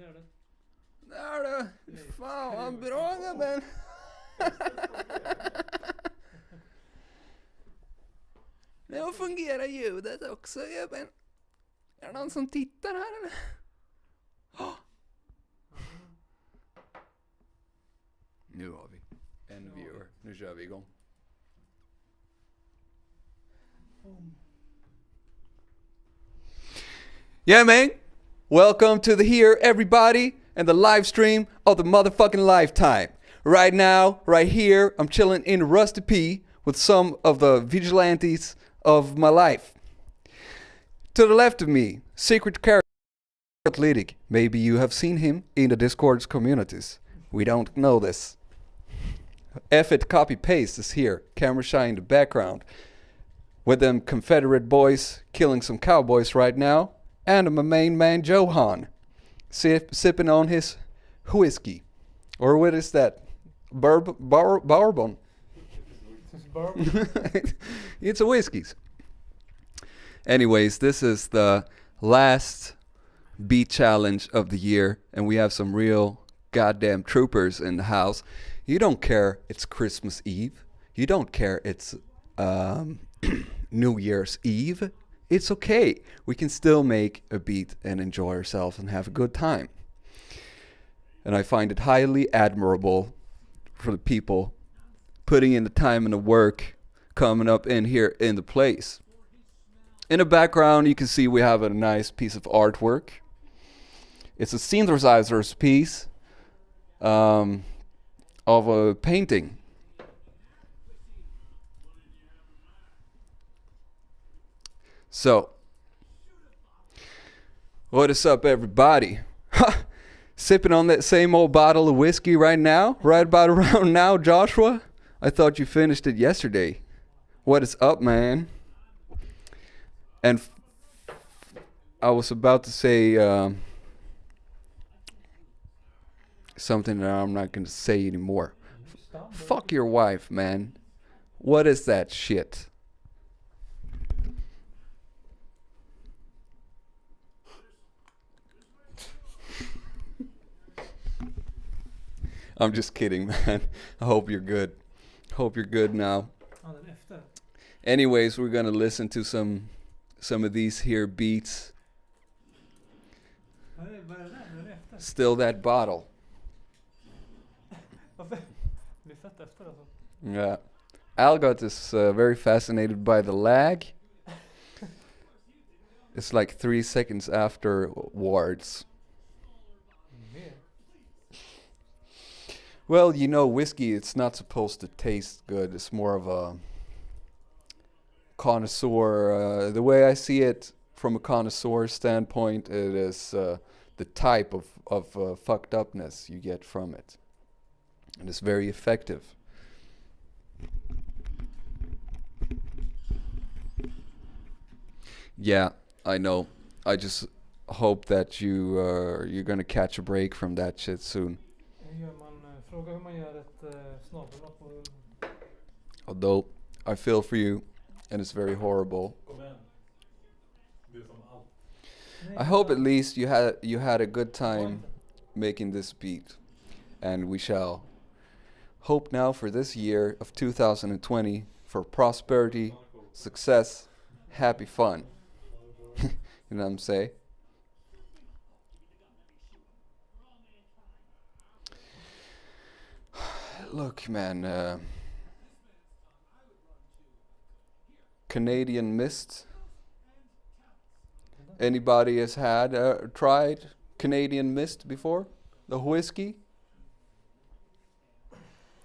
Där då! Fan vad bra gubben! Nu fungerar ljudet också gubben. Är det någon som tittar här eller? Oh. Nu har vi en viewer. Nu kör vi igång. Yeah man! Welcome to the here everybody and the live stream of the motherfucking lifetime. Right now, right here, I'm chilling in Rusty P with some of the vigilantes of my life. To the left of me, secret character athletic. Maybe you have seen him in the Discord's communities. We don't know this. F-it copy paste is here. Camera shy in the background. With them Confederate boys killing some cowboys right now. And my main man Johan. Sipping on his whiskey. Or what is that? Bourbon. It's a whiskies. Anyways, this is the last beat challenge of the year, and we have some real goddamn troopers in the house. You don't care it's Christmas Eve. You don't care it's New Year's Eve. It's okay. We can still make a beat and enjoy ourselves and have a good time. And I find it highly admirable for the people putting in the time and the work coming up in here in the place. In the background, you can see we have a nice piece of artwork. It's a synthesizer's piece of a painting. So, what is up, everybody? Sipping on that same old bottle of whiskey right now? Right about around now, Joshua? I thought you finished it yesterday. What is up, man? And I was about to say something that I'm not going to say anymore. Fuck your wife, man. What is that shit? I'm just kidding, man. I hope you're good. Hope you're good now. Anyways, we're going to listen to some of these here beats. Still that bottle. Yeah. Algot is very fascinated by the lag. It's like 3 seconds afterwards. Well, you know, whiskey, it's not supposed to taste good. It's more of a connoisseur. The way I see it from a connoisseur standpoint, it is the type of fucked upness you get from it. And it's very effective. Yeah, I know. I just hope that you're gonna catch a break from that shit soon. Although I feel for you, and it's very horrible. I hope at least you had a good time making this beat, and we shall hope now for this year of 2020 for prosperity, success, happy fun. You know what I'm saying? Look, man, Canadian Mist. Anybody has tried Canadian Mist before? The whiskey?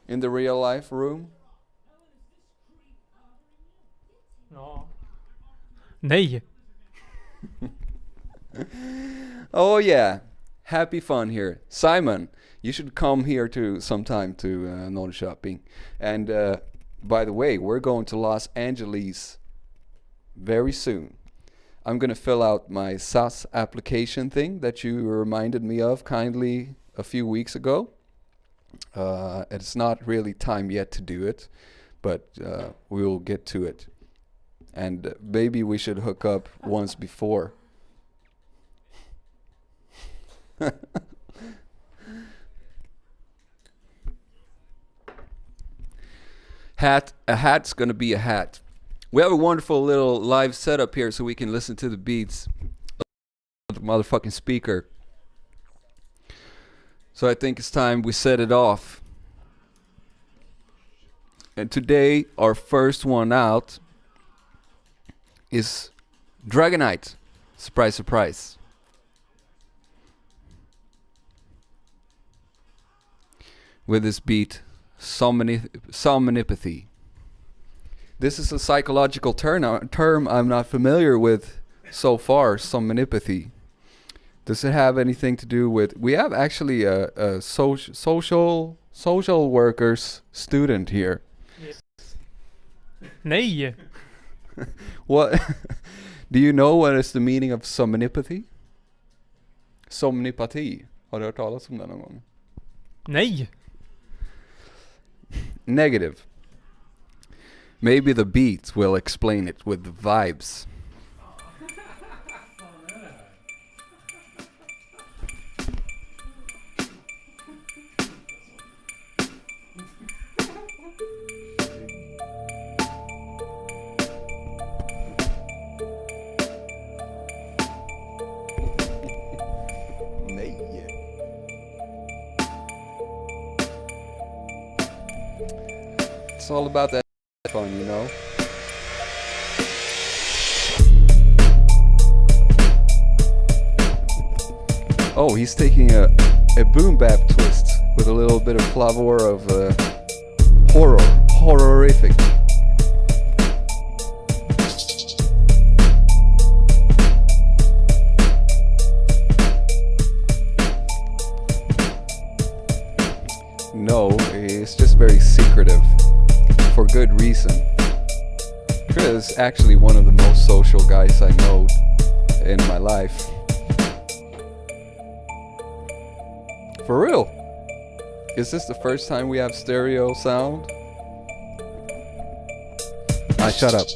In the real life room? Ja. Nej. Oh yeah, happy fun here. Simon, you should come here to sometime to Norrköping. And by the way, we're going to Los Angeles very soon. I'm going to fill out my SAS application thing that you reminded me of kindly a few weeks ago. It's not really time yet to do it, but we'll get to it. And maybe we should hook up once before. A hat's gonna be a hat. We have a wonderful little live setup here so we can listen to the beats of the motherfucking speaker. So I think it's time we set it off. And today, our first one out is Dragonite. Surprise, surprise. With this beat, somnipathy. This is a psychological term I'm not familiar with so far, somnipathy. Does it have anything to do with... We have actually a social workers student here. Yes. Nej! What? Do you know what is the meaning of somnipathy? Somnipati. Har du hört talas om det någon gång? Nej! Negative. Maybe the beats will explain it with the vibes. It's all about that fun, you know. Oh, he's taking a boom bap twist with a little bit of flavor of horrorific. No, it's just very secretive. For good reason. Chris is actually one of the most social guys I know in my life. For real. Is this the first time we have stereo sound? Shut up.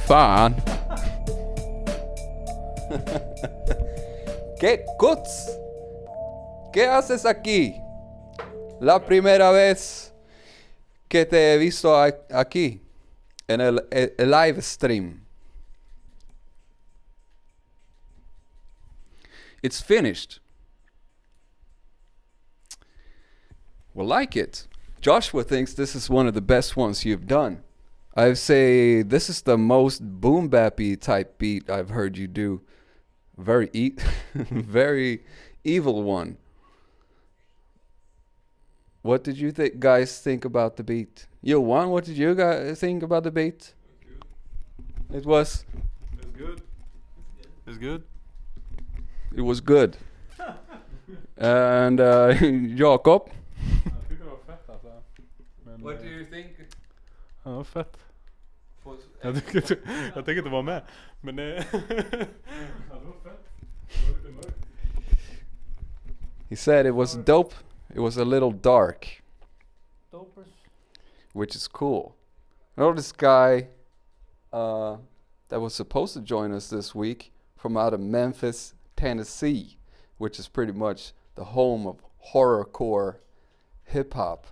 Fan. ¿Qué cuts? ¿Qué haces aquí? La primera vez que te he visto aquí en el live stream. It's finished. Well, like it. Joshua thinks this is one of the best ones you've done. I say this is the most boom bappy type beat I've heard you do. Very very evil one. What did you guys think about the beat? Yo, Juan, what did you guys think about the beat? It was. It's good. It's good. It was good. And Jakob. Jag tycker det var fett alltså. Men, What do you think? Ja, det var fett. Jag tänker inte vara med. Men det var fett. Det var lite mörkt. He said it was dope. It was a little dark, Dopers. which is cool. I know this guy that was supposed to join us this week from out of Memphis, Tennessee, which is pretty much the home of horrorcore hip hop.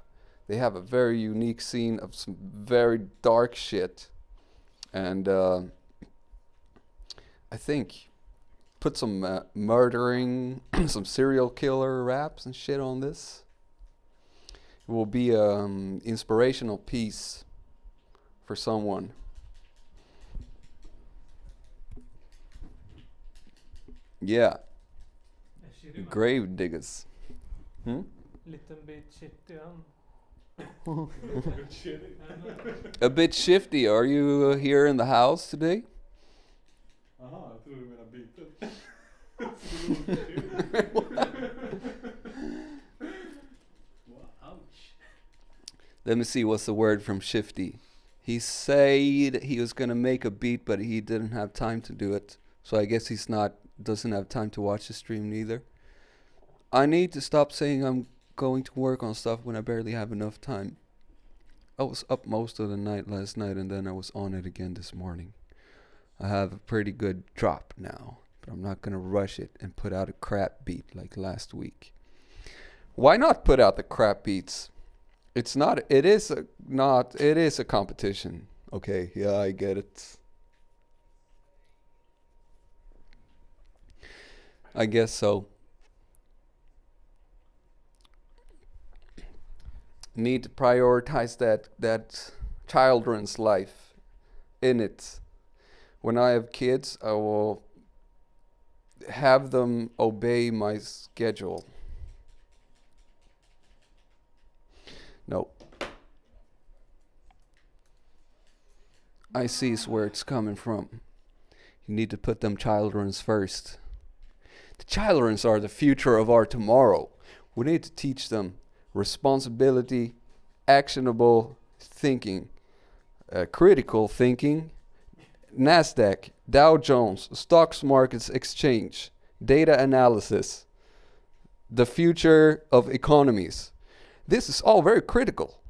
They have a very unique scene of some very dark shit. And I think put some murdering, some serial killer raps and shit on this. It will be an inspirational piece for someone. Yeah. Grave diggers. Liten bit shitty han. A bit shifty. Are you here in the house today? Aha, jag tror du menar bitet. Let me see, what's the word from shifty? He said he was gonna make a beat, but he didn't have time to do it. So I guess doesn't have time to watch the stream neither. I need to stop saying I'm going to work on stuff when I barely have enough time. I was up most of the night last night, and then I was on it again this morning. I have a pretty good drop now, but I'm not gonna rush it and put out a crap beat like last week. Why not put out the crap beats? It is a competition. Okay, yeah, I get it. I guess so. Need to prioritize that children's life in it. When I have kids, I will have them obey my schedule. No. I see where it's coming from. You need to put them children's first. The children's are the future of our tomorrow. We need to teach them responsibility, actionable thinking, critical thinking, NASDAQ, Dow Jones, stocks markets exchange, data analysis, the future of economies. This is all very critical.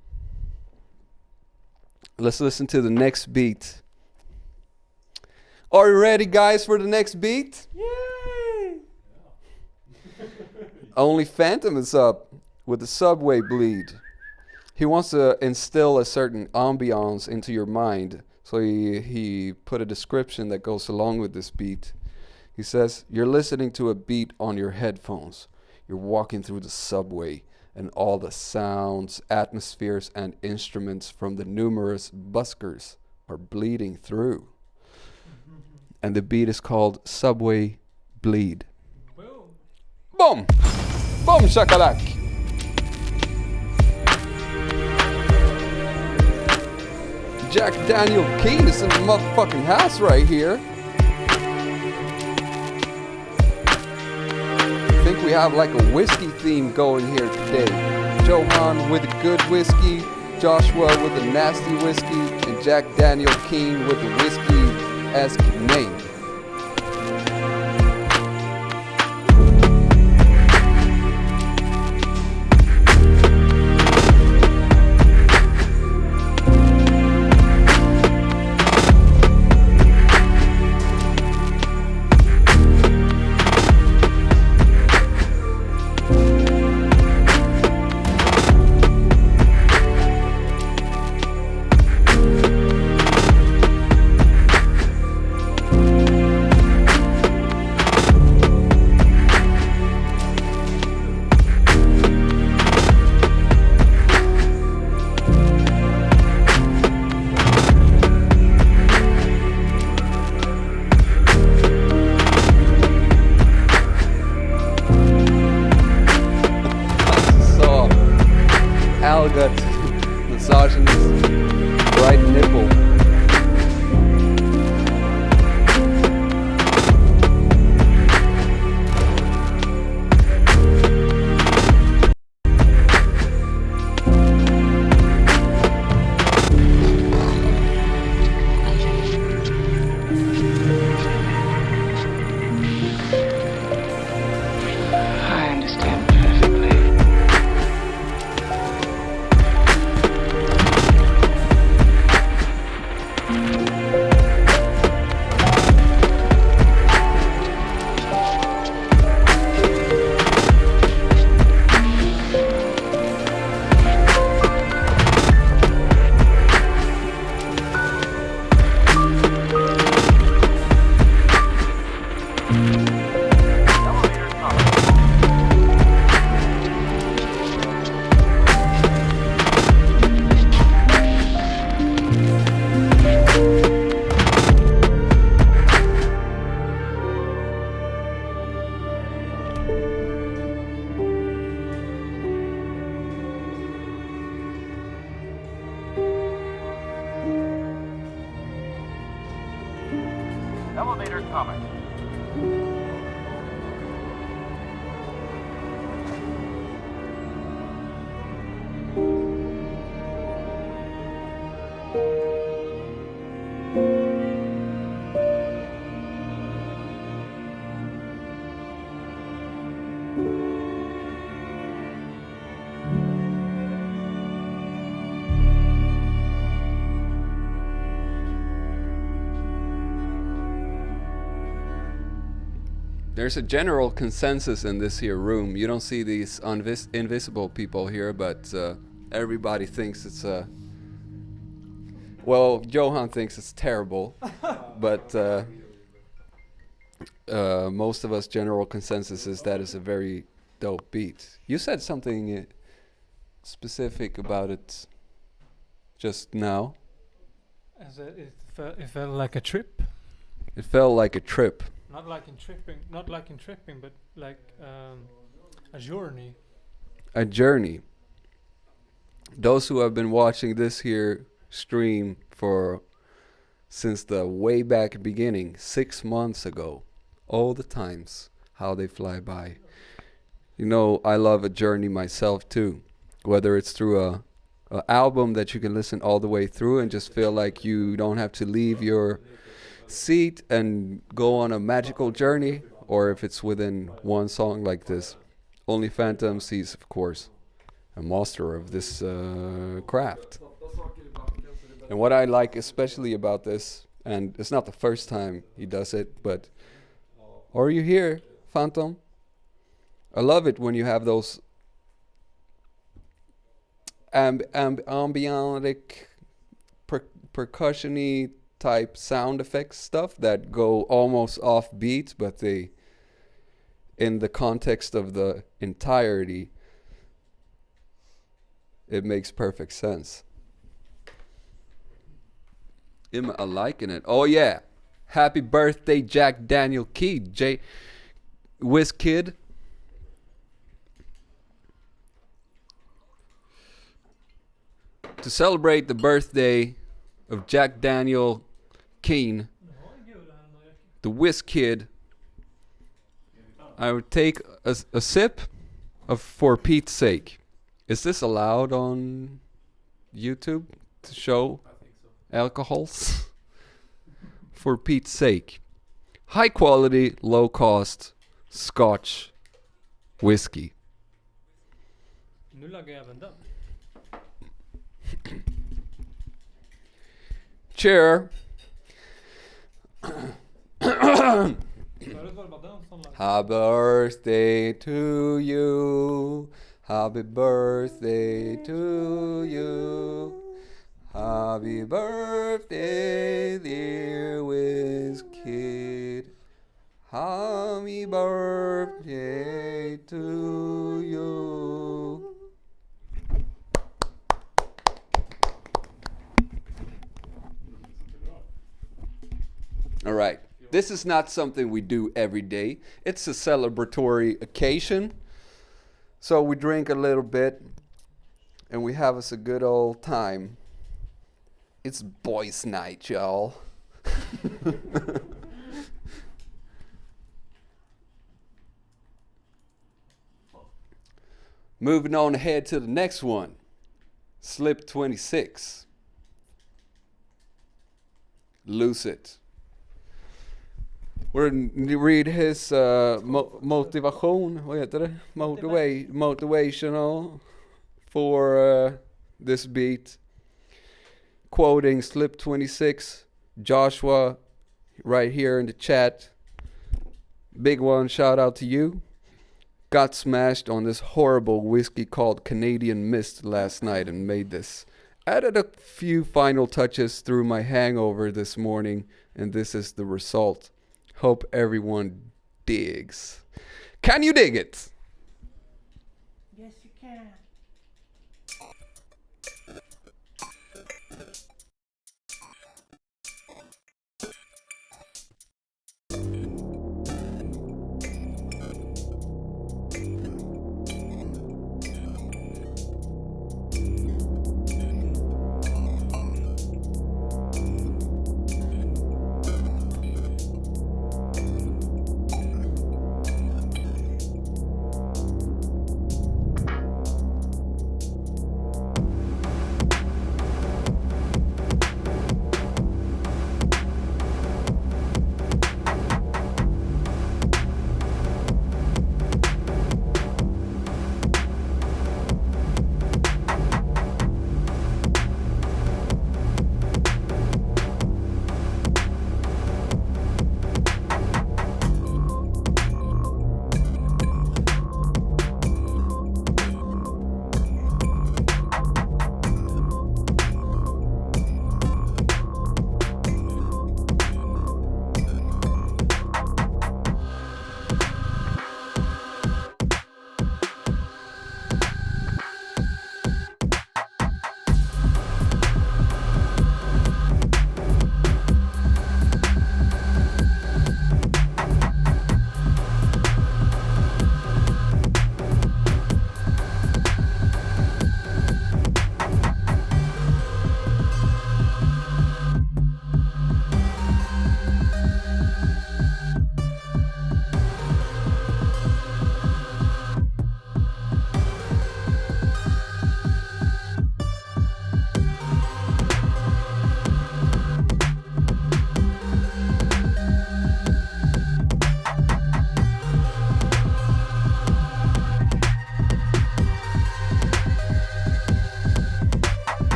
Let's listen to the next beat. Are you ready, guys, for the next beat? Yay! Only Phantom is up with the subway bleed. He wants to instill a certain ambiance into your mind. So he put a description that goes along with this beat. He says, you're listening to a beat on your headphones. You're walking through the subway, and all the sounds, atmospheres, and instruments from the numerous buskers are bleeding through. And the beat is called Subway Bleed. Boom! Boom! Boom shakalak! Jack Daniel Keane is in the motherfucking house right here. I think we have like a whiskey theme going here today. Johan with a good whiskey, Joshua with a nasty whiskey, and Jack Daniel Keane with a whiskey-esque name. Massaging his right nipple. I understand perfectly. elevator coming. There's a general consensus in this here room. You don't see these invisible people here, but everybody thinks it's well, Johan thinks it's terrible, but most of us general consensus is that it's a very dope beat. You said something specific about it just now. As it felt like a trip. It felt like a trip. Not like in tripping, but like a journey. A journey. Those who have been watching this here stream since the way back beginning, 6 months ago, all the times, how they fly by. You know, I love a journey myself too, whether it's through a album that you can listen all the way through and just feel like you don't have to leave your seat and go on a magical journey, or if it's within one song like this. Only Phantom sees, of course, a master of this craft. And what I like especially about this, and it's not the first time he does it, but are you here, Phantom? I love it when you have those ambient percussion-y type sound effects stuff that go almost off beat, but they, in the context of the entirety, it makes perfect sense. I'm liking it. Oh yeah, happy birthday Jack Daniel Key, Whiz Kid. To celebrate the birthday of Jack Daniel Keen, the Whiz Kid, I would take a sip of For Pete's Sake. Is this allowed on YouTube to show alcohols? For Pete's Sake. High quality, low cost Scotch whiskey. Nu laggar jag även den. Cheer. Förut var det bara den som lagade. Happy birthday to you. Happy birthday to you. Happy birthday, dear Whiz Kid. Happy birthday to you. All right. This is not something we do every day. It's a celebratory occasion. So we drink a little bit and we have us a good old time. It's boys' night, y'all. Moving on ahead to the next one. Slip 26. Lucid. We're gonna read his motivation, vad heter det? Motivational for this beat. Quoting Slip 26, Joshua, right here in the chat. Big one, shout out to you. Got smashed on this horrible whiskey called Canadian Mist last night and made this. Added a few final touches through my hangover this morning, and this is the result. Hope everyone digs. Can you dig it? Yes, you can.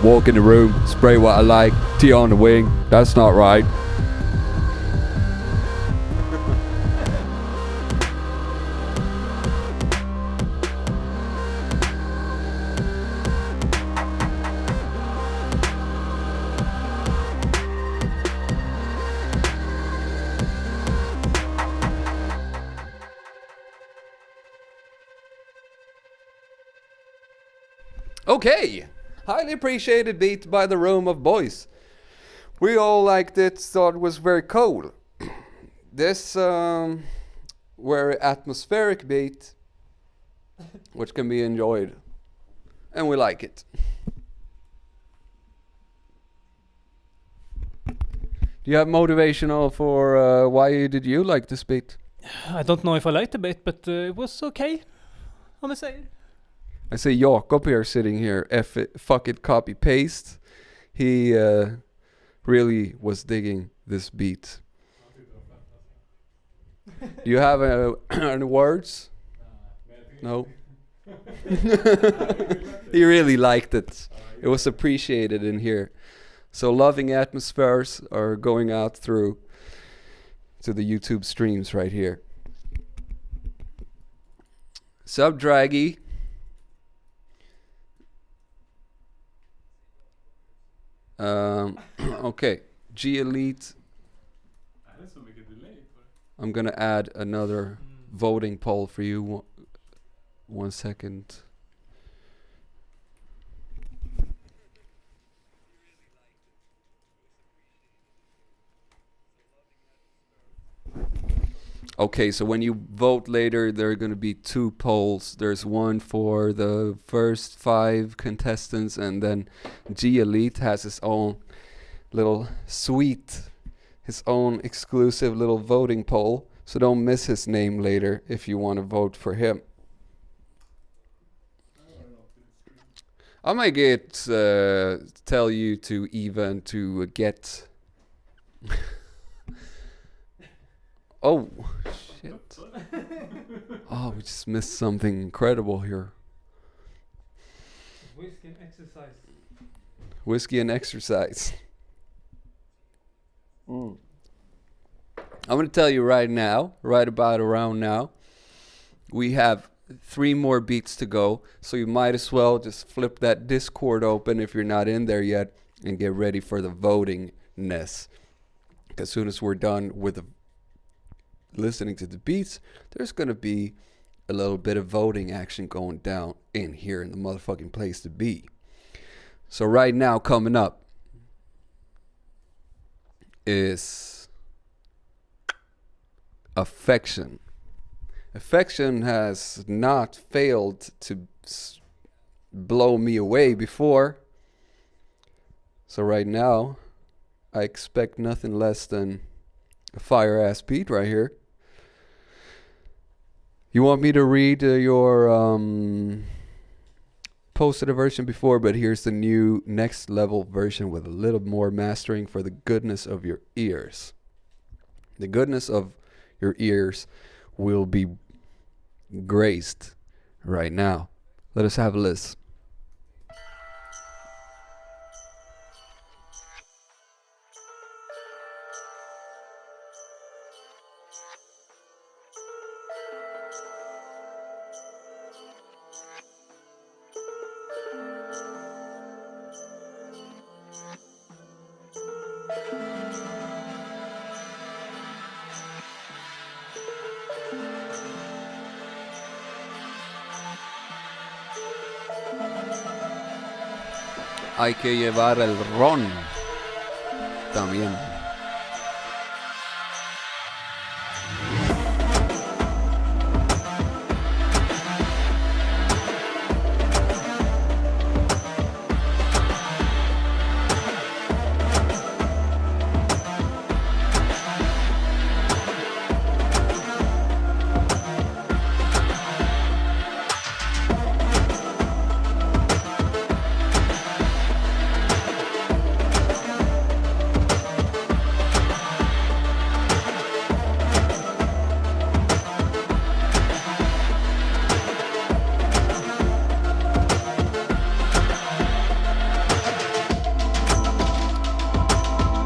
walk in the room, spray what I like, tea on the wing. That's not right. Okay, highly appreciated beat by the Room of Boys. We all liked it, thought it was very cool. This very atmospheric beat, which can be enjoyed, and we like it. Do you have motivational for why did you like this beat? I don't know if I liked the bit, but it was okay. Om jag säger. I say Jakob here sitting here, fuck it, copy paste. He really was digging this beat. Do you have any words? No. He really liked it. It was appreciated in here. So loving atmospheres are going out through to the YouTube streams right here. Sub Draggy. Okay, G Elite. I'm gonna add another voting poll for you. One second. Okay, so when you vote later, there are going to be 2 polls. There's one for the first 5 contestants, and then G Elite has his own little suite, his own exclusive little voting poll. So don't miss his name later if you want to vote for him. I might tell you to even to get. Oh, shit. Oh, we just missed something incredible here. Whiskey and exercise. Whiskey and exercise. I'm going to tell you right now, right about around now, we have 3 more beats to go. So you might as well just flip that Discord open if you're not in there yet and get ready for the votingness. As soon as we're done with listening to the beats, there's going to be a little bit of voting action going down in here in the motherfucking place to be. So right now, coming up is Affection. Affection has not failed to blow me away before. So right now, I expect nothing less than a fire-ass beat right here. You want me to read your posted a version before, but here's the new next level version with a little more mastering for the goodness of your ears. The goodness of your ears will be graced right now. Let us have a listen. Hay que llevar el ron también.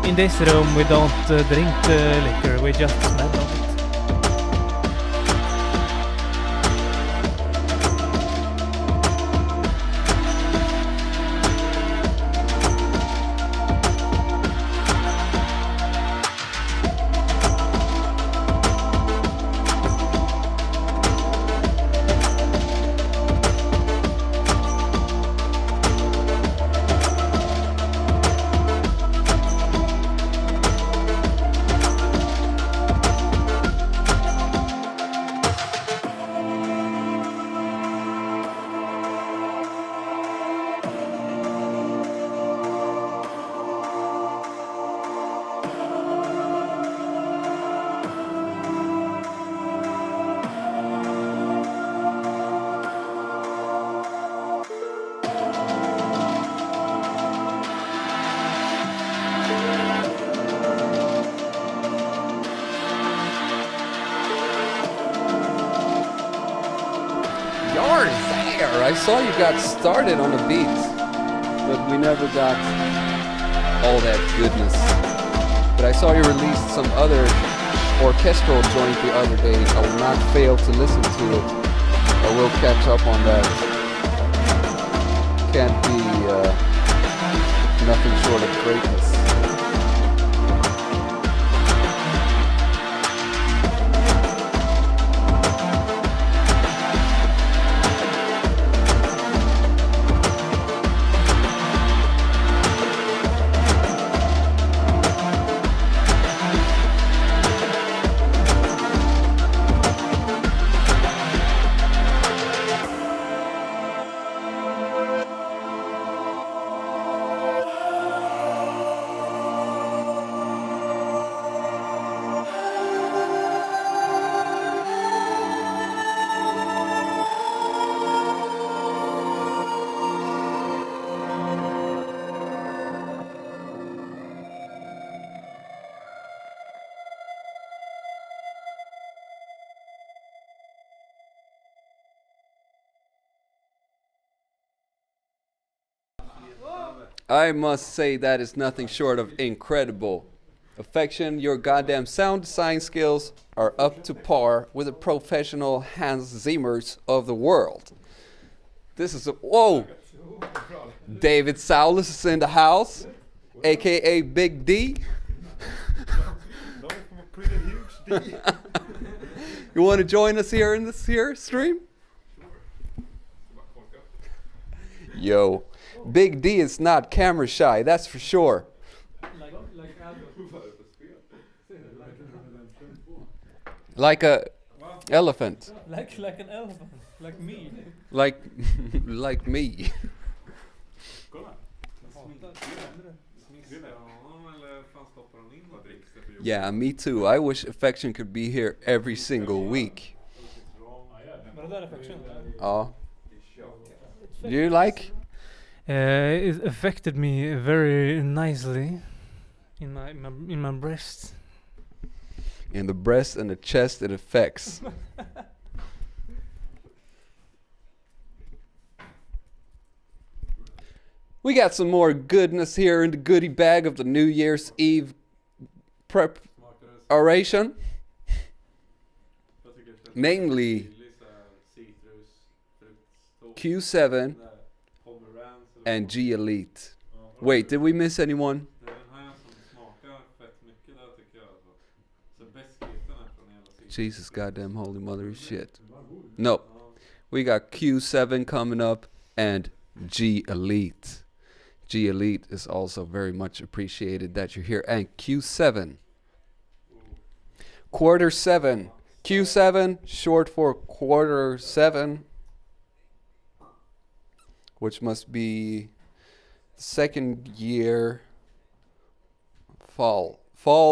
In this room we don't drink the liquor, we just smell of it. You're there! I saw you got started on the beats, but we never got all that goodness. But I saw you released some other orchestral joint the other day. I will not fail to listen to it. I will catch up on that. Can't be nothing short of greatness. I must say that is nothing short of incredible. Affection, your goddamn sound design skills are up to par with the professional Hans Zimmers of the world. This is a whoa. David Saulus is in the house, aka Big D. You want to join us here in this here stream? Yo. Big D is not camera shy, that's for sure. Like a elephant. Like an elephant, like me. Like like me. Yeah, me too. I wish Affection could be here every single week. Oh. Do you like? It affected me very nicely in my breast. In the breast and the chest it affects. We got some more goodness here in the goodie bag of the New Year's Eve preparation. Namely Q7 and G Elite. Wait, did we miss anyone? Jesus goddamn holy mother of shit. No. We got Q7 coming up and G Elite. G Elite is also very much appreciated that you're here. And Q7. Quarter 7. Q7, short for quarter 7. Which must be second year. Fall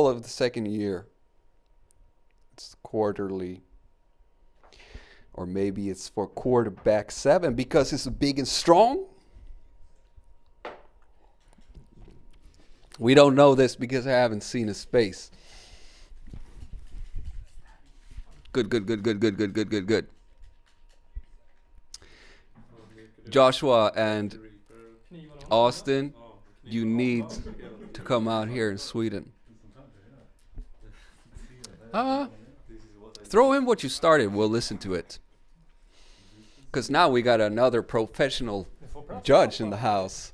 of the second year. It's quarterly. Or maybe it's for quarterback 7 because it's big and strong. We don't know this because I haven't seen his face. Good. Joshua and Austin, you need to come out here in Sweden? Throw in what you started. We'll listen to it. Because now we got another professional judge in the house.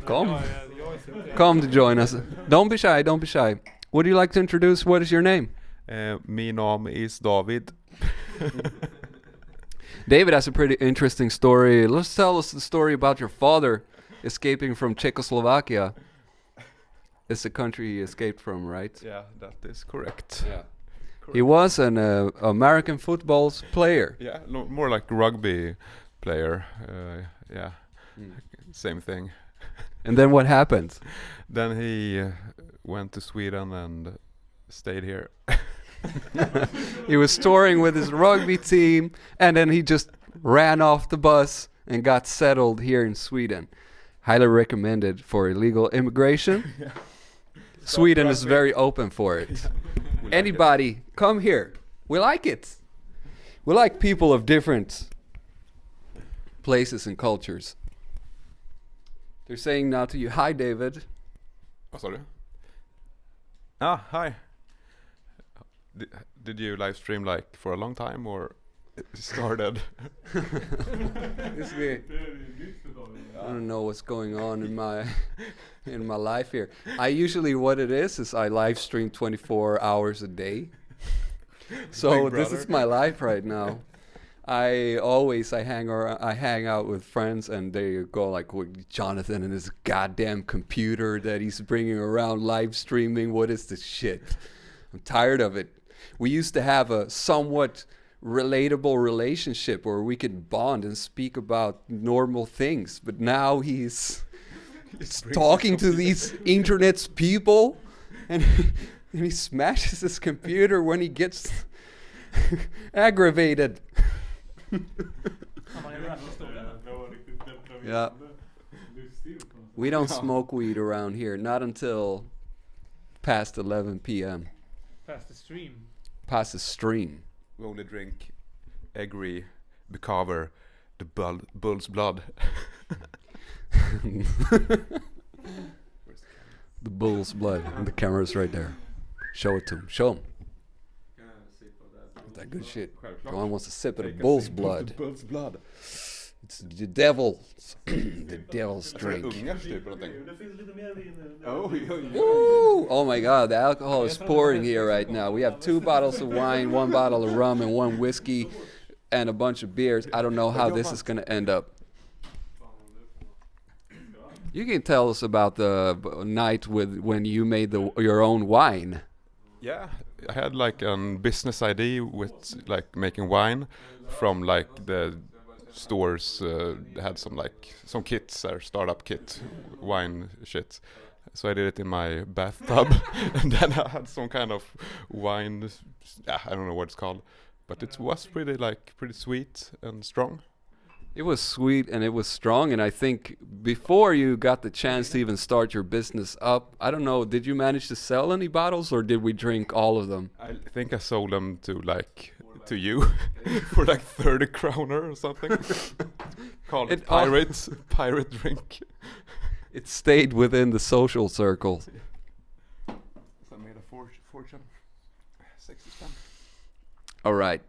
Come to join us. Don't be shy, don't be shy. Would you like to introduce, what is your name? Min name is David. David has a pretty interesting story. Let's tell us the story about your father escaping from Czechoslovakia. It's the country he escaped from, right? Yeah, that is correct. Yeah. He was an American football player. Yeah, more like rugby player. Yeah, same thing. And then what happened? Then he went to Sweden and stayed here. He was touring with his rugby team, and then he just ran off the bus and got settled here in Sweden. Highly recommended for illegal immigration. Yeah. Sweden is very open for it. Yeah. Anybody, come here. We like it. We like people of different places and cultures. They're saying now to you, hi, David. Oh, sorry. Ah, hi. Did you live stream like for a long time or it started? I don't know what's going on in my life here. I usually, what it is I live stream 24 hours a day. So this is my life right now. I hang out with friends and they go like, with Jonathan and his goddamn computer that he's bringing around live streaming. What is this shit? I'm tired of it. We used to have a somewhat relatable relationship where we could bond and speak about normal things, but now he's talking to these internet's people and he smashes his computer when he gets aggravated. Yeah. We don't smoke weed around here, not until past 11 p.m. Past the stream. Past the stream. We only drink Egri, Becover, the bull's blood. The bull's blood, and the camera's right there. Show it to him. Show him. That good shit. John wants to sip of the bull's blood. The bull's blood. It's the devil's, the devil's drink. Woo! Oh my God, the alcohol is pouring here right now. We have 2 bottles of wine, 1 bottle of rum, and 1 whiskey, and a bunch of beers. I don't know how this is going to end up. You can tell us about the night when you made your own wine. Yeah, I had like a business idea with like making wine from like the stores had some kits or startup kit wine shit, so I did it in my bathtub and then I had some kind of wine, I don't know what it's called, but it was pretty sweet and strong. It was sweet and it was strong, and I think before you got the chance to even start your business up, I don't know, did you manage to sell any bottles or did we drink all of them? I think I sold them to you for like 30 kroner or something. Called it pirate drink. It stayed within the social circle. So I made a fortune. 60 spent. All right.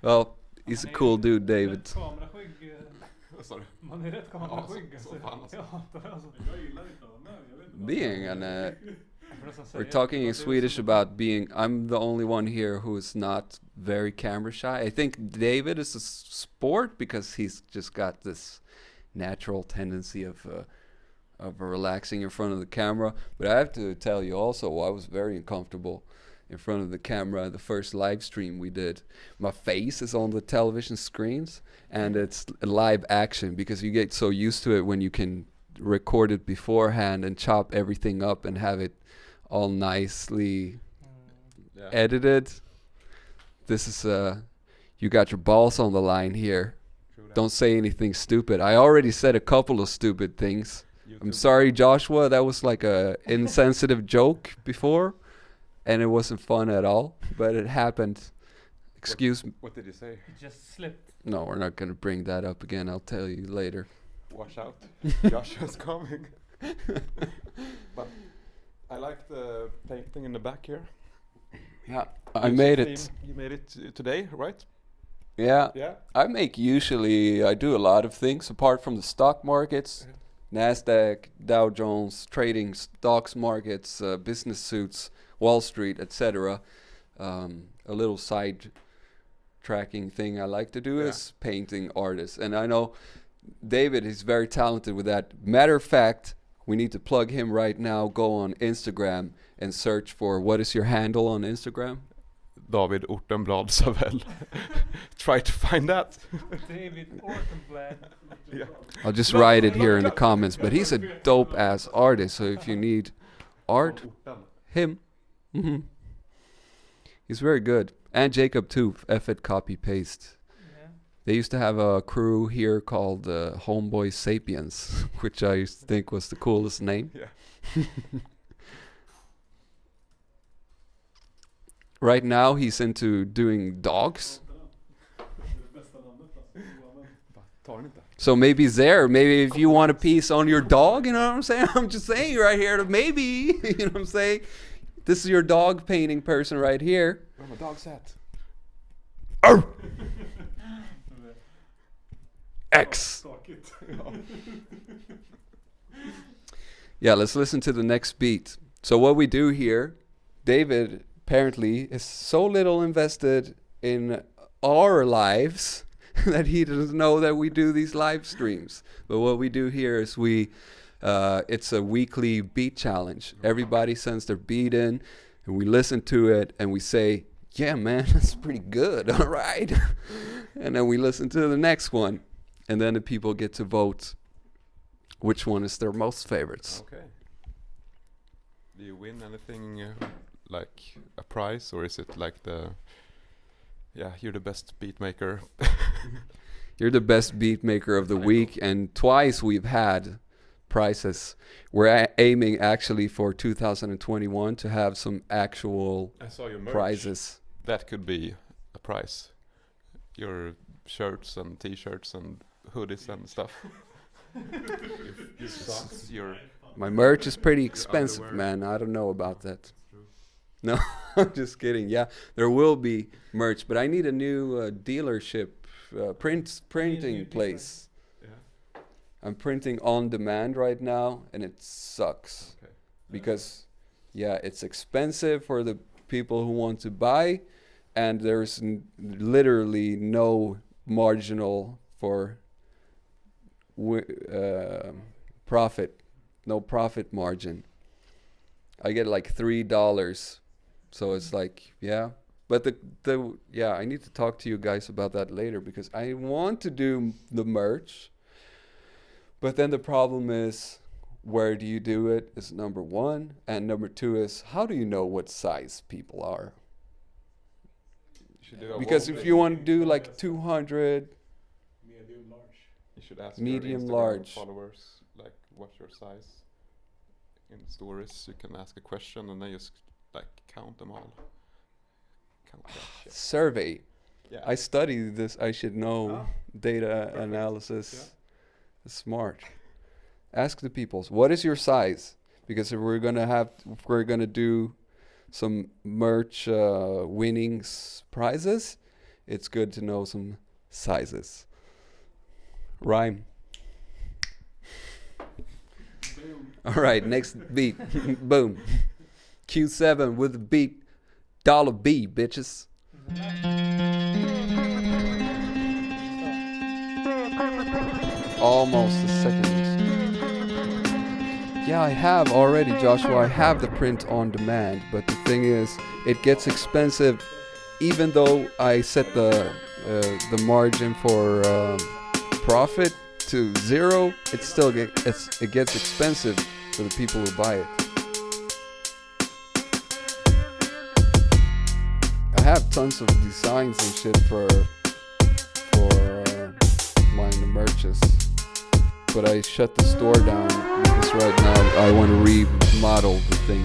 Well, he's a cool dude, David. Man är rätt kameraskygg. We're talking in Swedish about being, I'm the only one here who is not very camera shy. I think David is a sport because he's just got this natural tendency of relaxing in front of the camera. But I have to tell you also, I was very uncomfortable in front of the camera the first live stream we did. My face is on the television screens and it's live action because you get so used to it when you can record it beforehand and chop everything up and have it all nicely edited. This is you got your balls on the line here. Don't say anything stupid. I already said a couple of stupid things. I'm sorry, Joshua, that was like a insensitive joke before and it wasn't fun at all, but it happened Excuse me. What did you say? It just slipped. No, we're not gonna bring that up again. I'll tell you later. Watch out. Joshua's coming. But I like the painting in the back here. Yeah, I It's made a it. theme. You made it today, right? Yeah, Yeah. I do a lot of things apart from the stock markets, Nasdaq, Dow Jones, trading stocks markets, business suits, Wall Street, etc. A little side tracking thing I like to do Yeah. is painting artists, and I know David is very talented with that. Matter of fact, we need to plug him right now. Go on Instagram and search for, what is your handle on Instagram? David Ortenblad Savell. Try to find that. David Ortenblad. Yeah. I'll just write it here in the comments. But he's a dope ass artist, so if you need art, him. He's very good. And Jacob too, F it copy paste. Yeah. They used to have a crew here called Homeboy Sapiens, which I used to think was the coolest name. Yeah. Right now he's into doing dogs. So maybe there, maybe if you want a piece on your dog, you know what I'm saying? I'm just saying right here, that maybe, you know what I'm saying? This is your dog painting person right here. Where my dog's at? X. Yeah, let's listen to the next beat. So what we do here, David apparently is so little invested in our lives that he doesn't know that we do these live streams. But what we do here is it's a weekly beat challenge. Everybody sends their beat in, and we listen to it, and we say, yeah, man, that's pretty good, all right. And then we listen to the next one, and then the people get to vote which one is their most favorites. Okay. Do you win anything like a prize, or is it like you're the best beat maker? You're the best beat maker of the week, and twice we've had prizes. We're aiming actually for 2021 to have some actual I saw your merch. prizes. That could be a prize. Your shirts and t-shirts and hoodies and stuff. Your socks, your My merch is pretty expensive, man. I don't know about that. No, I'm just kidding. Yeah, there will be merch, but I need a new dealership, printing place. yeah. I'm printing on demand right now, and it sucks. Okay. Because, yeah, it's expensive for the people who want to buy, and there's literally no marginal for profit, no profit margin. I get like $3, so it's like, yeah. But I need to talk to you guys about that later, because I want to do the merch, but then the problem is, where do you do it is number one, and number two is, how do you know what size people are? You should do a Because wall if thing. you want to do like 200, You should ask medium, your Instagram large. followers, like, what's your size? In stories, you can ask a question and they just like count them all. Count that shit. survey. Yeah. I study this. I should know data Perfect. analysis. Smart. Ask the peoples, what is your size? Because if we're gonna do some merch winnings prizes, it's good to know some sizes. Rhyme. All right, next beat. Boom. Q7 with the beat. $B, bitches. Almost a second. Yeah, I have already, Joshua. I have the print on demand, but the thing is, it gets expensive. Even though I set the margin for profit to 0, it still it gets expensive for the people who buy it. I have tons of designs and shit for my merches, but I shut the store down because right now I want to remodel the thing.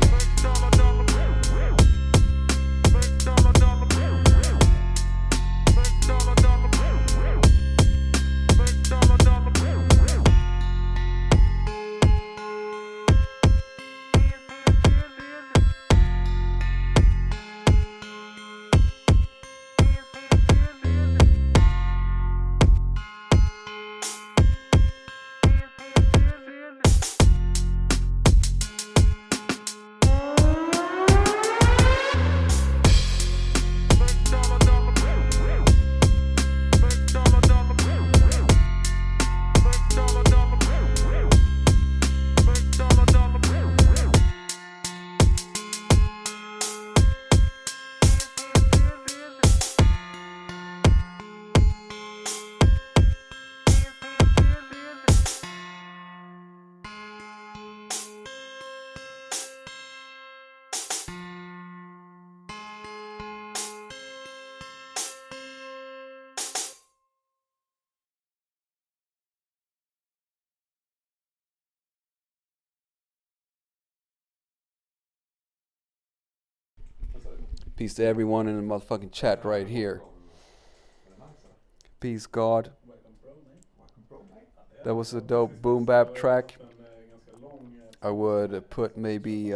Peace to everyone in the motherfucking chat right here. Peace, God. That was a dope boom bap track. I would put maybe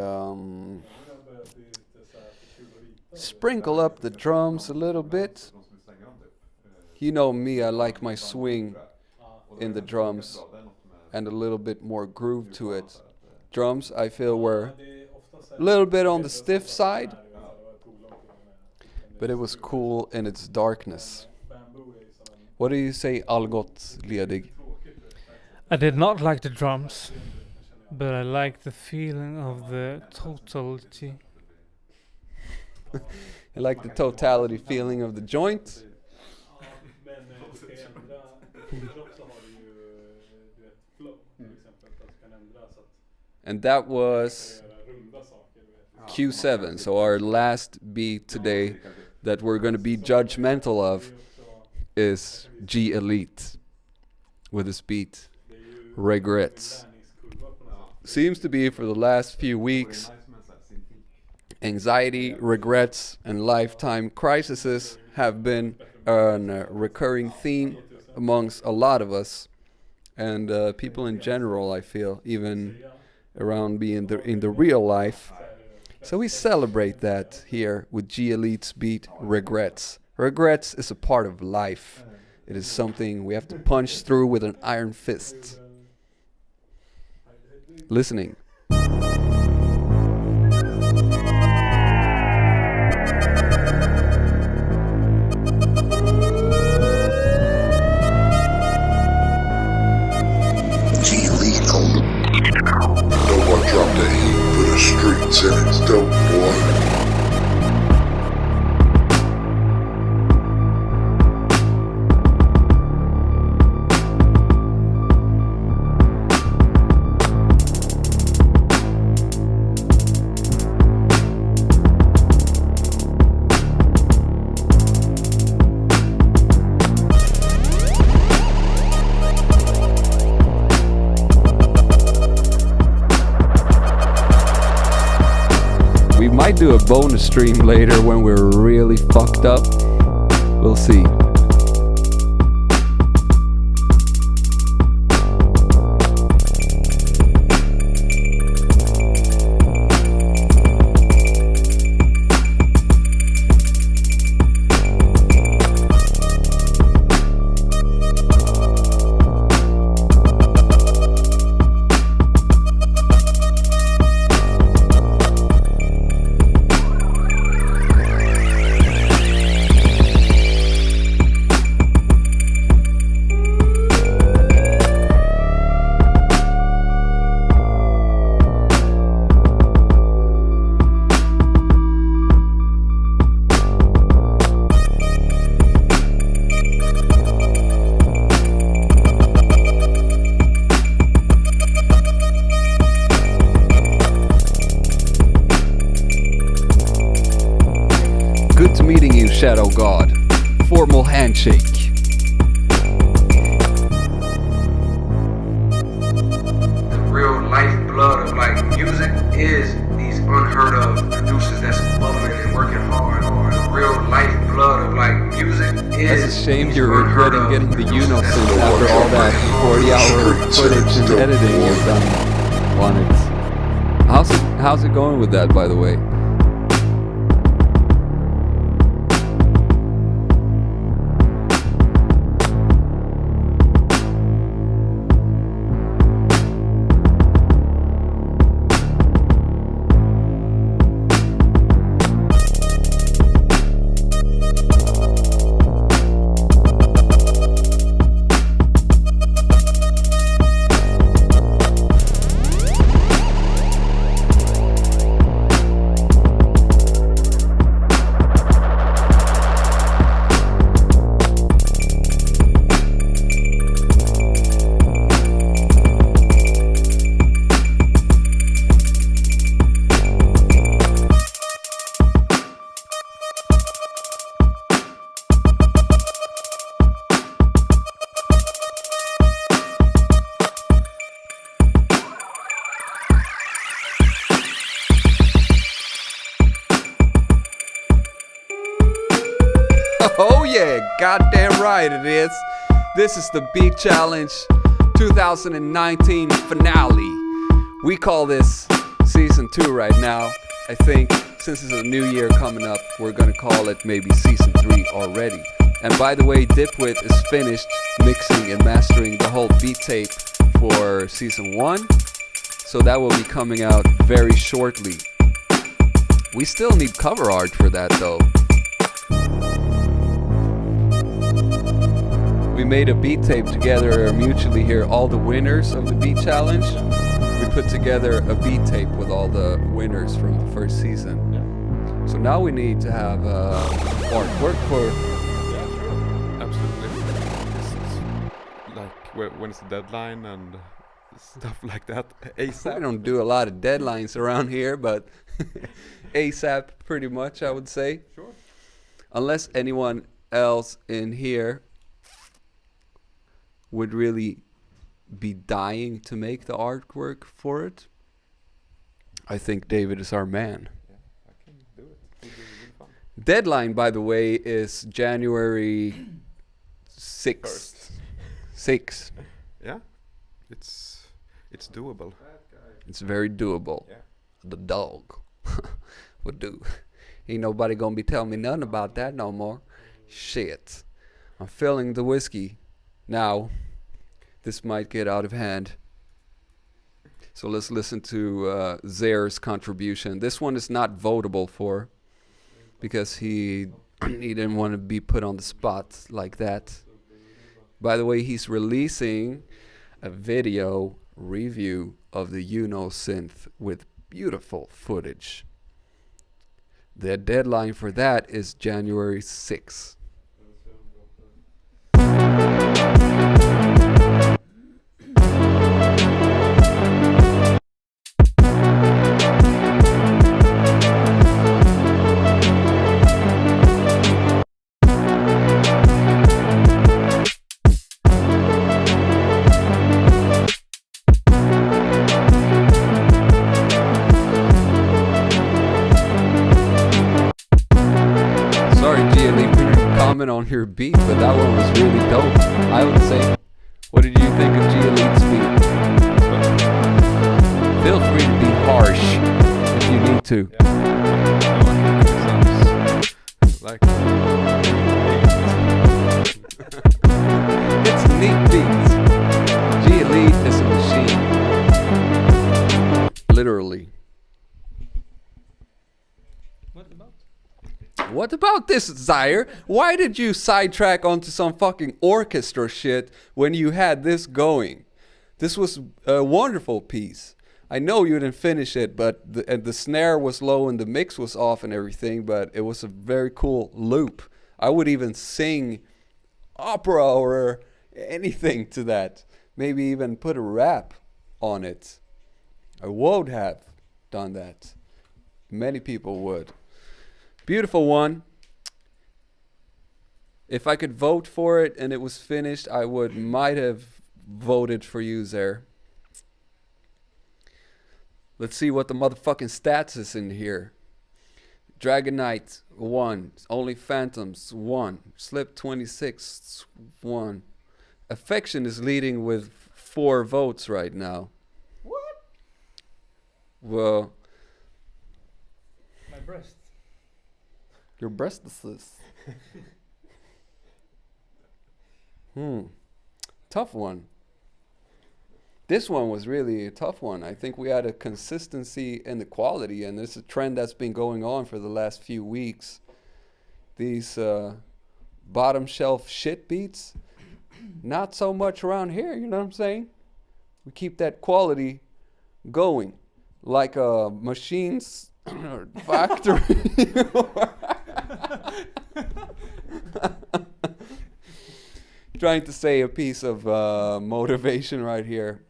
sprinkle up the drums a little bit. You know me, I like my swing in the drums and a little bit more groove to it. Drums, I feel, were a little bit on the stiff side, but it was cool in its darkness. What do you say, Algot Ledig? I did not like the drums, but I like the feeling of the totality. I like the totality feeling of the joint. And that was Q7, so our last beat today that we're going to be judgmental of is G Elite with his beat Regrets. Seems to be for the last few weeks, anxiety, regrets, and lifetime crises have been a recurring theme amongst a lot of us and people in general, I feel, even around me in the real life. So we celebrate that here with G Elite's beat Regrets. Regrets is a part of life. It is something we have to punch through with an iron fist. Listening. G Elite on the. No one dropped the heat for the streets and it's dope, boy. Might do a bonus stream later when we're really fucked up. We'll see. Shadow God. Formal handshake. The real lifeblood of like music is these unheard of producers that's bubbling and working hard. The real lifeblood of like music is. It's a shame you're regretting getting the Unisynth after all that 40-hour footage and editing you've done on it. How's it going with that, by the way? Goddamn right it is. This is the Beat Challenge 2019 finale. We call this season 2 right now. I think since it's a new year coming up, we're gonna call it maybe season 3 already. And by the way, Dipwit is finished mixing and mastering the whole beat tape for season 1. So that will be coming out very shortly. We still need cover art for that though. We made a beat tape together mutually here, all the winners of the Beat Challenge. We put together a beat tape with all the winners from the first season. Yeah. So now we need to have artwork for... Yeah, sure. Absolutely. It's like when it's the deadline and stuff like that. ASAP. We don't do a lot of deadlines around here, but ASAP pretty much, I would say. Sure. Unless anyone else in here would really be dying to make the artwork for it. I think David is our man. Yeah, I can do it. It'll be really fun. Deadline, by the way, is January 6th. 6th. Yeah, it's doable. It's very doable. Yeah. The dog would do. Ain't nobody gonna be telling me nothing about that no more. Shit. I'm filling the whiskey now. This might get out of hand. So let's listen to Zair's contribution. This one is not votable for because he didn't want to be put on the spot like that. By the way, he's releasing a video review of the Synth with beautiful footage. The deadline for that is January 6th. On your beat, but that one was really dope. I would say, what did you think of Gia Lead's beat? Feel free to be harsh if you need to. Sounds like It's neat beats. Gia Lead is a machine. Literally. What about this, Zaire? Why did you sidetrack onto some fucking orchestra shit when you had this going? This was a wonderful piece. I know you didn't finish it, but the snare was low and the mix was off and everything, but it was a very cool loop. I would even sing opera or anything to that. Maybe even put a rap on it. I would have done that. Many people would. Beautiful one. If I could vote for it and it was finished, I might have voted for you there. Let's see what the motherfucking stats is in here. Dragon Knight 1, Only Phantoms 1, Slip 26 1. Affection is leading with 4 votes right now. What? Well, My breast. your breastless. Tough one. This one was really a tough one. I think we had a consistency in the quality, and it's a trend that's been going on for the last few weeks. These bottom shelf shit beats, not so much around here, you know what I'm saying? We keep that quality going, like a machine's factory. Trying to say a piece of motivation right here.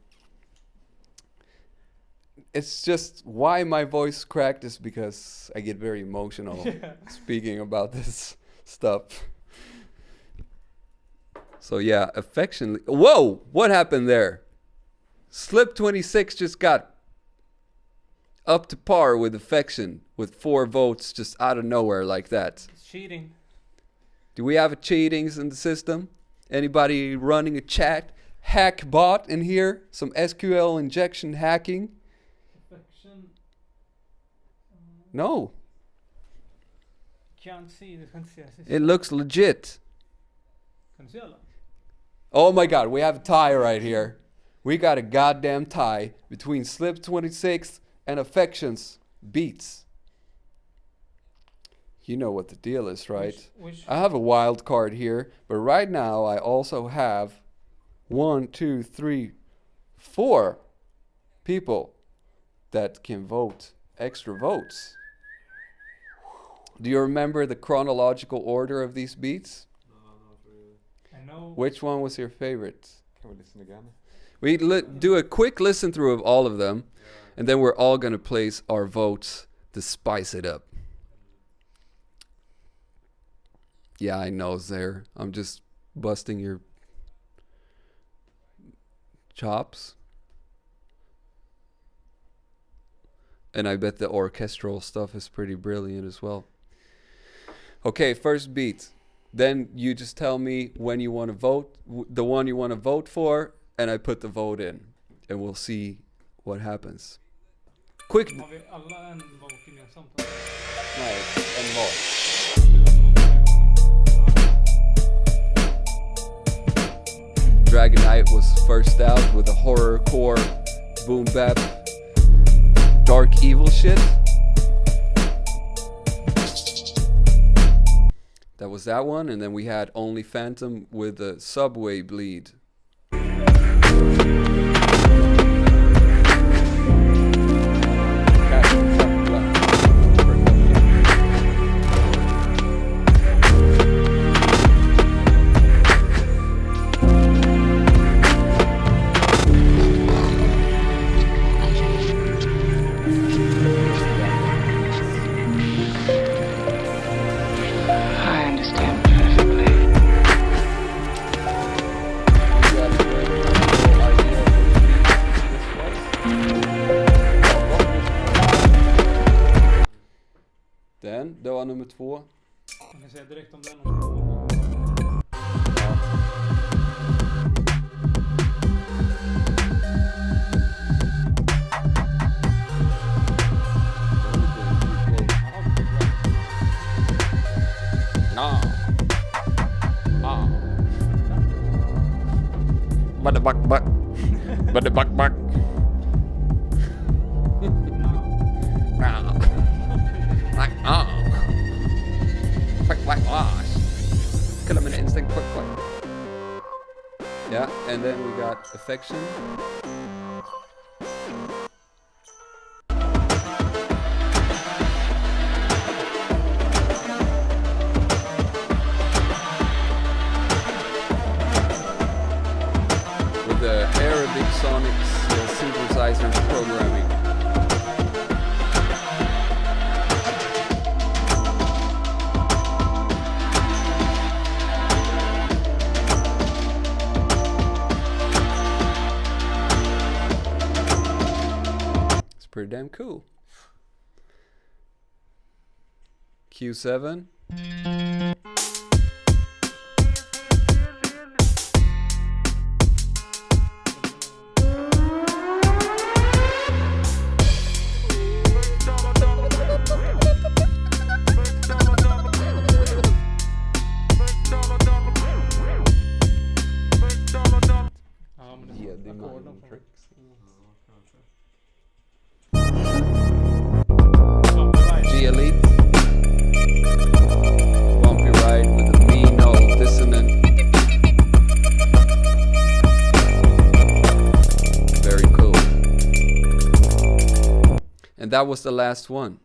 It's just why my voice cracked is because I get very emotional speaking about this stuff. So yeah, affectionately. Whoa, what happened there? Slip 26 just got up to par with affection with 4 votes just out of nowhere like that. It's cheating. Do we have a cheatings in the system? Anybody running a chat hack bot in here? Some SQL injection hacking? No. Can't see. Du kan inte se. It looks legit. Kan du se alla? Oh my god, we have a tie right here. We got a goddamn tie between Slip 26 and Affections Beats. You know what the deal is, right? Which I have a wild card here, but right now I also have 1, 2, 3, 4 people that can vote extra votes. Do you remember the chronological order of these beats? I know. Which one was your favorite? Can we listen again? We do a quick listen through of all of them, and then we're all going to place our votes to spice it up. Yeah, I know, Zaire. I'm just busting your chops. And I bet the orchestral stuff is pretty brilliant as well. Okay, first beat. Then you just tell me when you want to vote, the one you want to vote for, and I put the vote in. And we'll see what happens. Quick. Har vi alla en vote gemensamt? Nej, en var. Dragonite was first out with a horrorcore, boom bap, dark evil shit. That was that one, and then we had Only Phantom with the Subway Bleed. I understand perfectly. Den, det var nummer 2. Jag kan säga direkt om den. But the buck. But the buck. Kill him in instinct, quick. Yeah, and then we got Affection. With the Arabic Sonics synthesizer programming. Pretty damn cool. Q7. Yeah, det är mina tricks. G-Elite. Bumpy ride with a mean old dissonant. Very cool. And that was the last one.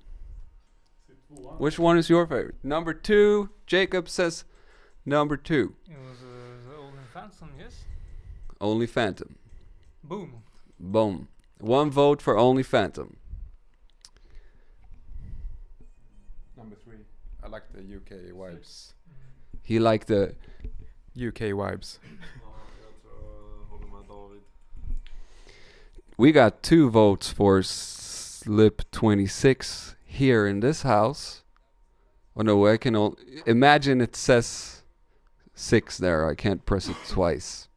Which one is your favorite? Number 2. Jacob says number 2. It was the Only Phantom, yes? Only Phantom. Boom. Boom. 1 vote for Only Phantom. Number 3. I like the UK vibes. He liked the UK vibes. We got 2 votes for Slip 26 here in this house. Oh no, I can imagine it says 6 there. I can't press it twice.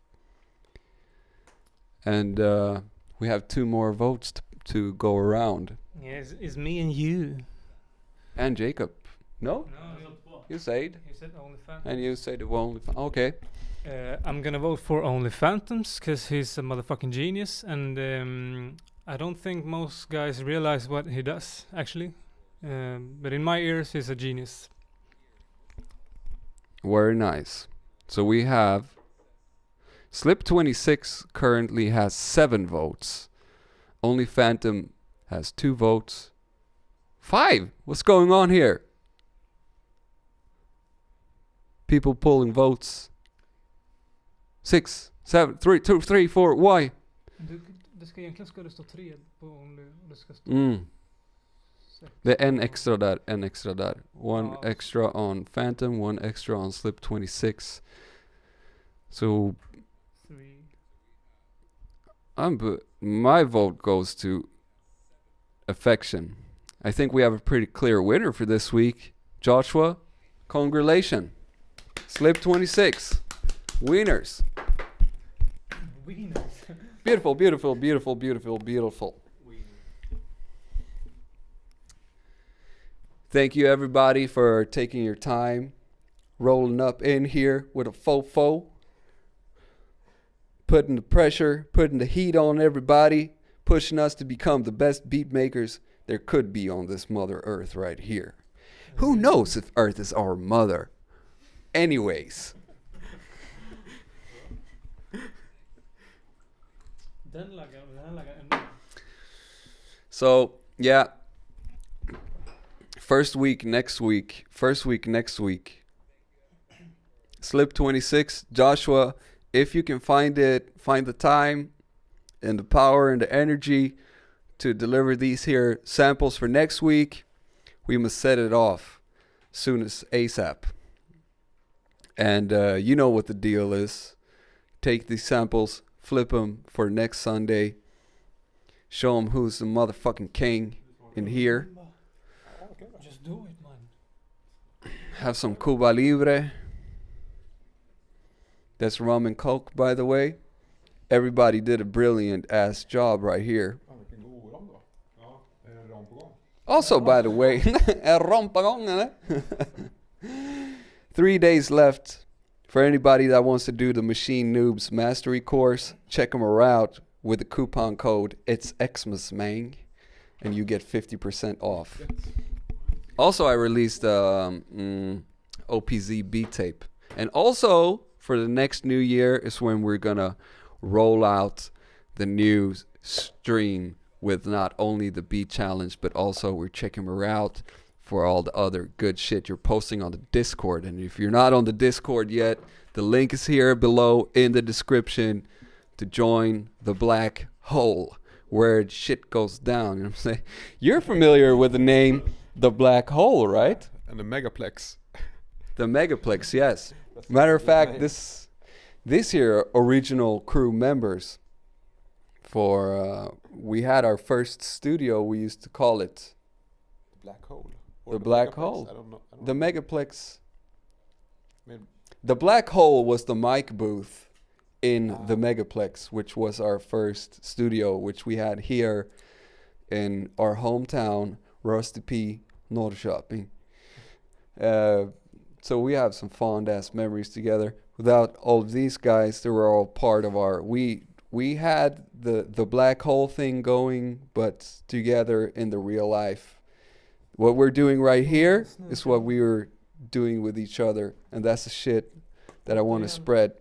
And we have 2 more votes to go around. Yeah, it's me and you. And Jacob. No? You said. You said Only Phantoms. And you said only. Okay. I'm gonna vote for Only Phantoms because he's a motherfucking genius, and I don't think most guys realize what he does actually. But in my ears, he's a genius. Very nice. So we have Slip 26 currently has 7 votes. Only Phantom has 2 votes. 5. What's going on here? People pulling votes. 6, 7, 3, 2, 3, 4. Why? Det ska egentligen ska det stå 3 på Only och det ska stå Det är en extra där. One extra on Phantom, 1 extra on Slip 26. So 3. my vote goes to Affection. I think we have a pretty clear winner for this week. Joshua, congratulations. Slip 26. Winners. Beautiful, beautiful, beautiful, beautiful, beautiful. Thank you everybody for taking your time, rolling up in here with a fofo, putting the pressure, putting the heat on everybody, pushing us to become the best beat makers there could be on this Mother Earth right here. Who knows if Earth is our mother? Anyways. So, yeah. First week next week. Slip 26. Joshua, if you can find the time and the power and the energy to deliver these here samples for next week, we must set it off soon as ASAP. And you know what the deal is. Take these samples, flip them for next Sunday. Show them who's the motherfucking king in here. Just do it, man. Have some Cuba Libre. That's rum and coke, by the way. Everybody did a brilliant ass job right here. Also, by the way, 3 days left for anybody that wants to do the Machine Noobs Mastery course. Check them out with the coupon code It's Xmas, man, and you get 50% off. Also, I released OPZ beat tape, and also for the next new year is when we're gonna roll out the new stream with not only the beat challenge, but also we're checking her out for all the other good shit you're posting on the Discord. And if you're not on the Discord yet, the link is here below in the description to join the black hole where shit goes down. You know what I'm saying? You're familiar with the name the black hole, right? And the Megaplex. The Megaplex, yes. Matter of fact, this here original crew members for we had our first studio, we used to call it Black hole. the black hole. I don't know. The Megaplex. Maybe. The black hole was the mic booth in the Megaplex, which was our first studio, which we had here in our hometown, Rusty P, Norrköping. So we have some fond ass memories together. Without all of these guys, they were all part of our. We had the black hole thing going, but together in the real life. What we're doing right here is what we were doing with each other, and that's the shit that I want to spread.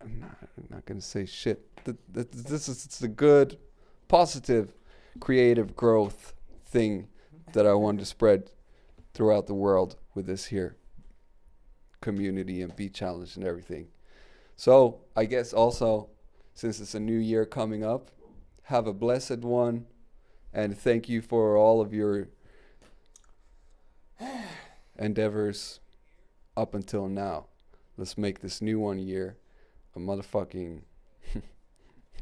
I'm not gonna say shit. This is the good, positive, creative growth thing that I want to spread throughout the world with this here community and beat challenge and everything. So I guess also, since it's a new year coming up, have a blessed one, and thank you for all of your endeavors up until now. Let's make this new one year a motherfucking, you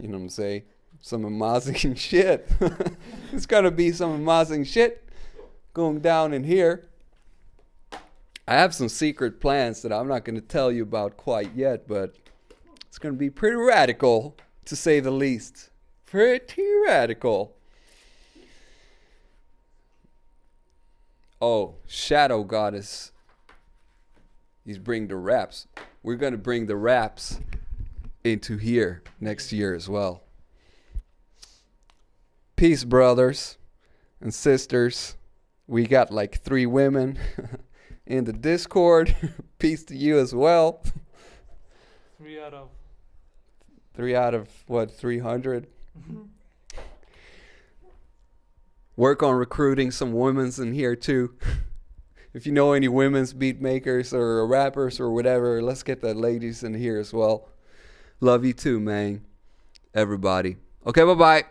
know what I'm saying? Some amazing shit. It's gonna be some amazing shit going down in here. I have some secret plans that I'm not going to tell you about quite yet, but it's going to be pretty radical, to say the least. Pretty radical. Oh, Shadow Goddess. He's bringing the raps. We're going to bring the raps into here next year as well. Peace, brothers and sisters. We got like 3 women in the Discord. Peace to you as well. 3 out of 3 out of what, 300? Work on recruiting some women's in here too. If you know any women's beat makers or rappers or whatever, let's get the ladies in here as well. Love you too, man. Everybody. Okay, bye-bye.